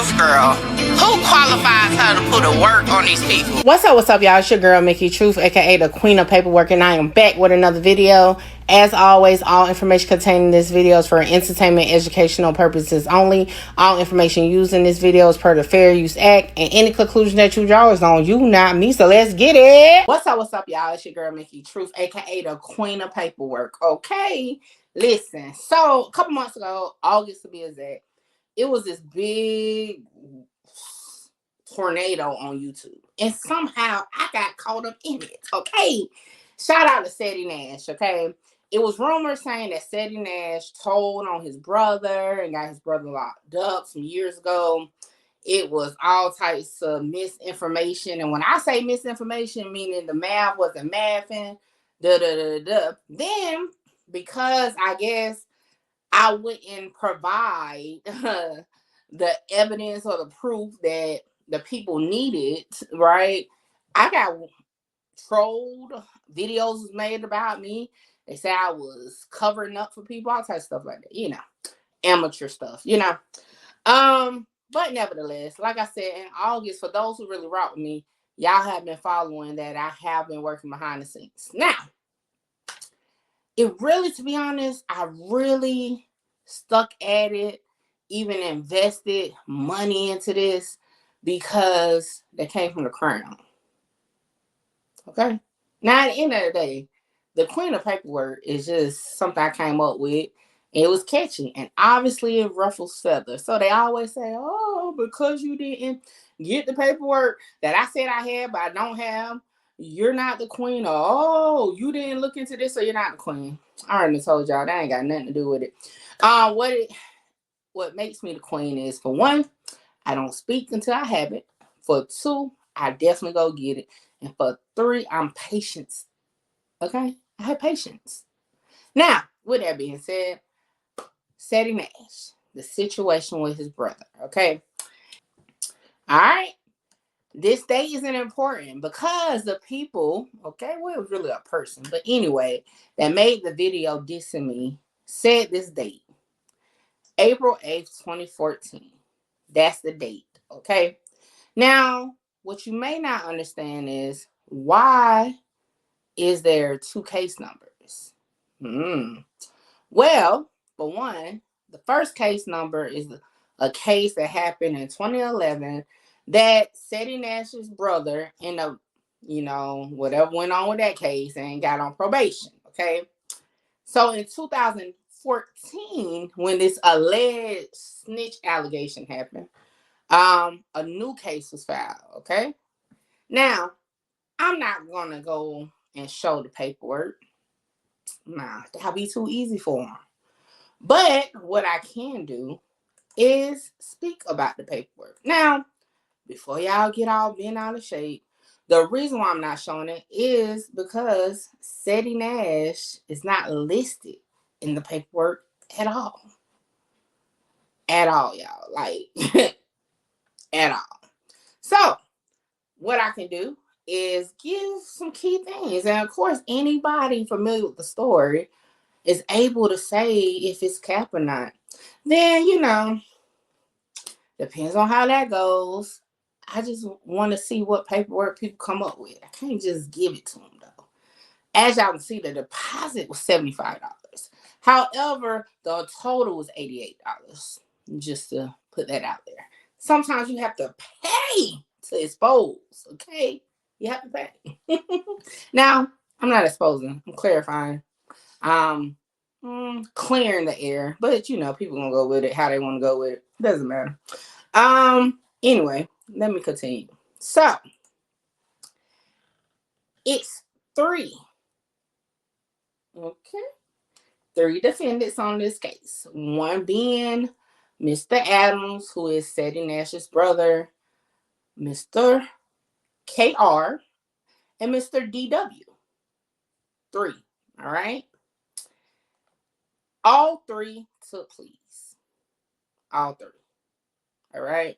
Truth girl. Who qualifies her to put a work on these people? What's up, y'all? It's your girl, Mickey Truth, aka the Queen of Paperwork, and I am back with another video. As always, all information contained in this video is for entertainment, educational purposes only. All information used in this video is per the Fair Use Act, and any conclusion that you draw is on you, not me. So let's get it. What's up, y'all? It's your girl, Mickey Truth, aka the Queen of Paperwork. Okay, listen. So a couple months ago, August to be exact, it was this big tornado on YouTube, and somehow I got caught up in it. Okay, shout out to Ceddy Nash. Okay, it was rumors saying that Ceddy Nash told on his brother and got his brother locked up some years ago. It was all types of misinformation, and when I say misinformation, meaning the math wasn't mathing. Then, because I guess I wouldn't provide the evidence or the proof that the people needed, right? I got trolled. Videos was made about me. They said I was covering up for people, all types of stuff like that, amateur stuff, But nevertheless, like I said, in August, for those who really rock with me, y'all have been following that I have been working behind the scenes. Now, to be honest, I really stuck at it, even invested money into this because they came from the crown. Okay? Now, at the end of the day, the Queen of Paperwork is just something I came up with. It was catchy, and obviously it ruffles feathers. So they always say, oh, because you didn't get the paperwork that I said I had, but I don't have, you're not the queen. Or, oh, you didn't look into this, so you're not the queen. I already told y'all that ain't got nothing to do with it. What makes me the queen is, for one, I don't speak until I have it. For two, I definitely go get it. And for three, I'm patient. Okay? I have patience. Now, with that being said, Ceddy Nash, the situation with his brother. Okay? All right? This date isn't important because the people, okay, well, it was really a person, but anyway, that made the video dissing me said this date, April 8th, 2014. That's the date, okay? Now, what you may not understand is, why is there two case numbers? Well, for one, the first case number is a case that happened in 2011 that Ceddy Nash's brother ended up, whatever went on with that case and got on probation, okay? So in 2014, when this alleged snitch allegation happened, a new case was filed, okay? Now, I'm not going to go and show the paperwork. Nah, that'll be too easy for him. But what I can do is speak about the paperwork. Now, before y'all get all bent out of shape, the reason why I'm not showing it is because Ceddy Nash is not listed in the paperwork at all. At all, y'all. Like, at all. So, what I can do is give some key things. And of course, anybody familiar with the story is able to say if it's cap or not. Then, depends on how that goes. I just want to see what paperwork people come up with. I can't just give it to them, though. As y'all can see, the deposit was $75. However, the total was $88. Just to put that out there. Sometimes you have to pay to expose, okay? You have to pay. Now, I'm not exposing. I'm clarifying. Clearing the air. But, people going to go with it how they want to go with it. Doesn't matter. Anyway, let me continue. So, it's three. Okay. 3 defendants on this case. One being Mr. Adams, who is Ceddy Nash's brother, Mr. KR, and Mr. DW. 3. All right. All 3 took pleas. All 3. All right.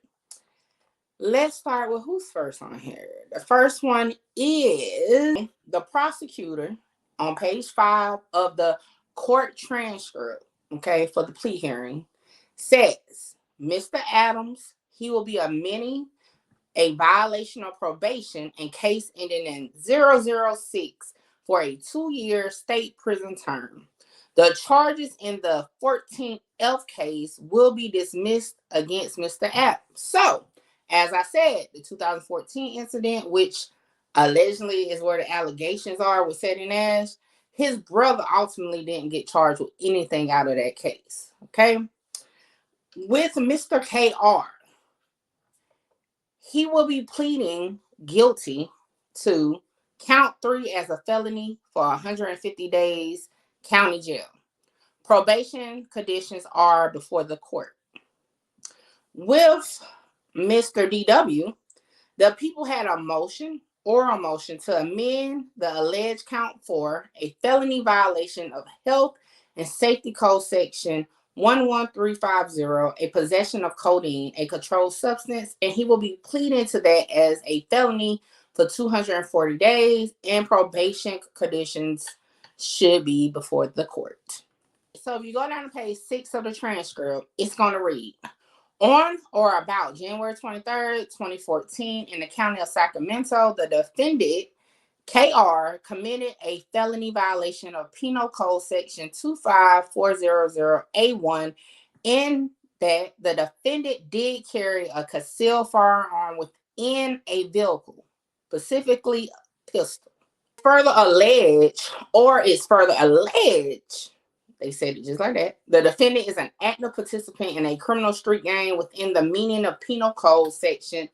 Let's start with who's first on here. The first one is the prosecutor on page 5 of the court transcript, okay, for the plea hearing, says Mr. Adams, he will be amending a violation of probation in case ending in 006 for a 2-year state prison term. The charges in the 14th case will be dismissed against Mr. Adams. So, as I said, the 2014 incident, which allegedly is where the allegations are with Ceddy Nash, his brother ultimately didn't get charged with anything out of that case. Okay? With Mr. KR, he will be pleading guilty to count 3 as a felony for 150 days county jail. Probation conditions are before the court. With Mr. DW, the people had a motion to amend the alleged count for a felony violation of Health and Safety Code Section 11350, a possession of codeine, a controlled substance, and he will be pleading to that as a felony for 240 days, and probation conditions should be before the court. So if you go down to page 6 of the transcript, it's going to read, on or about January 23rd, 2014, in the county of Sacramento, the defendant, KR, committed a felony violation of Penal Code Section 25400A1 in that the defendant did carry a concealed firearm within a vehicle, specifically a pistol. Further alleged, they said it just like that, the defendant is an active participant in a criminal street gang within the meaning of Penal Code Section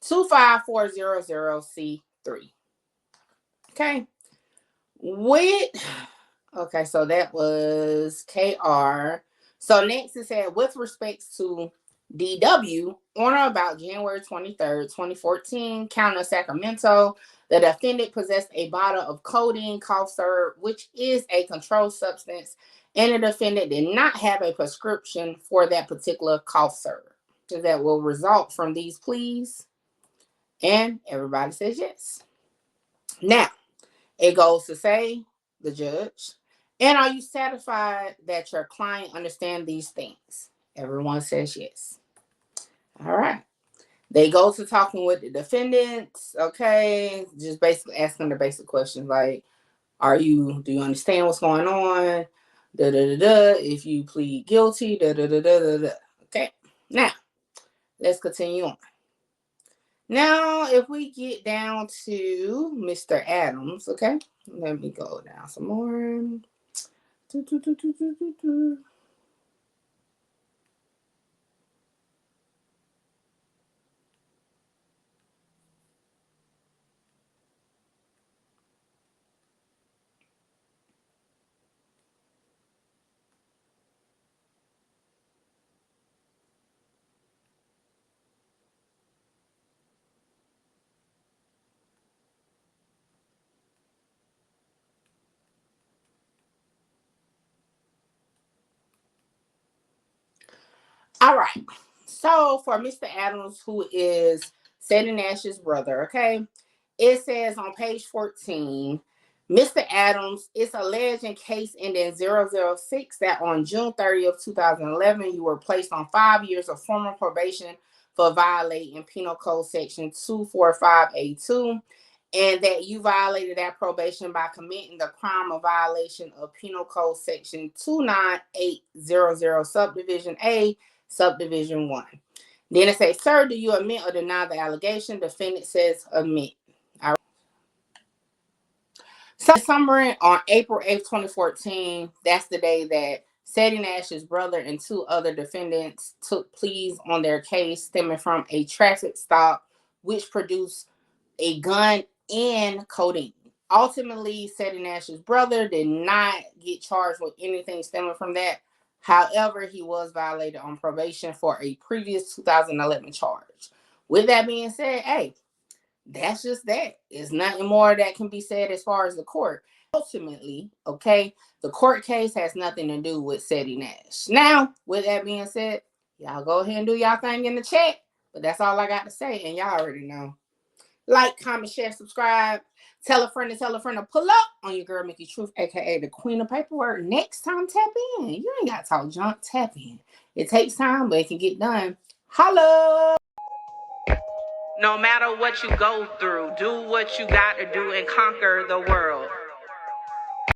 25400C3. Okay. Okay, so that was KR. So next it said, with respects to DW, on or about January 23rd, 2014, county of Sacramento, the defendant possessed a bottle of codeine cough syrup, which is a controlled substance, and the defendant did not have a prescription for that particular cough syrup. That will result from these pleas, and everybody says yes. Now, it goes to say, the judge, and are you satisfied that your client understands these things? Everyone says yes. All right. They go to talking with the defendants, okay, just basically asking the basic questions like, do you understand what's going on? If you plead guilty, Okay. Now, let's continue on. Now, if we get down to Mr. Adams, okay, let me go down some more. All right. So for Mr. Adams, who is Ceddy Nash's brother, okay, it says on page 14, Mr. Adams, it's alleged in case ending 006 that on June 30th, 2011, you were placed on 5 years of formal probation for violating Penal Code Section 245A2, and that you violated that probation by committing the crime of violation of Penal Code Section 29800 Subdivision A, Subdivision 1. Then it says, sir, do you admit or deny the allegation? Defendant says admit. All right. So summary on April 8th, 2014, that's the day that Ceddy Nash's brother and 2 other defendants took pleas on their case stemming from a traffic stop which produced a gun and codeine. Ultimately, Ceddy Nash's brother did not get charged with anything stemming from that. However, he was violated on probation for a previous 2011 charge. With that being said, hey, that's just that. There's nothing more that can be said as far as the court. Ultimately, okay, the court case has nothing to do with Ceddy Nash. Now, with that being said, y'all go ahead and do y'all thing in the chat. But that's all I got to say, and y'all already know. Like, comment, share, subscribe. Tell a friend to pull up on your girl Mickey Truth, aka the Queen of Paperwork. Next time, tap in. You ain't got to talk junk, tap in. It takes time, but it can get done. Holla! No matter what you go through, do what you got to do and conquer the world.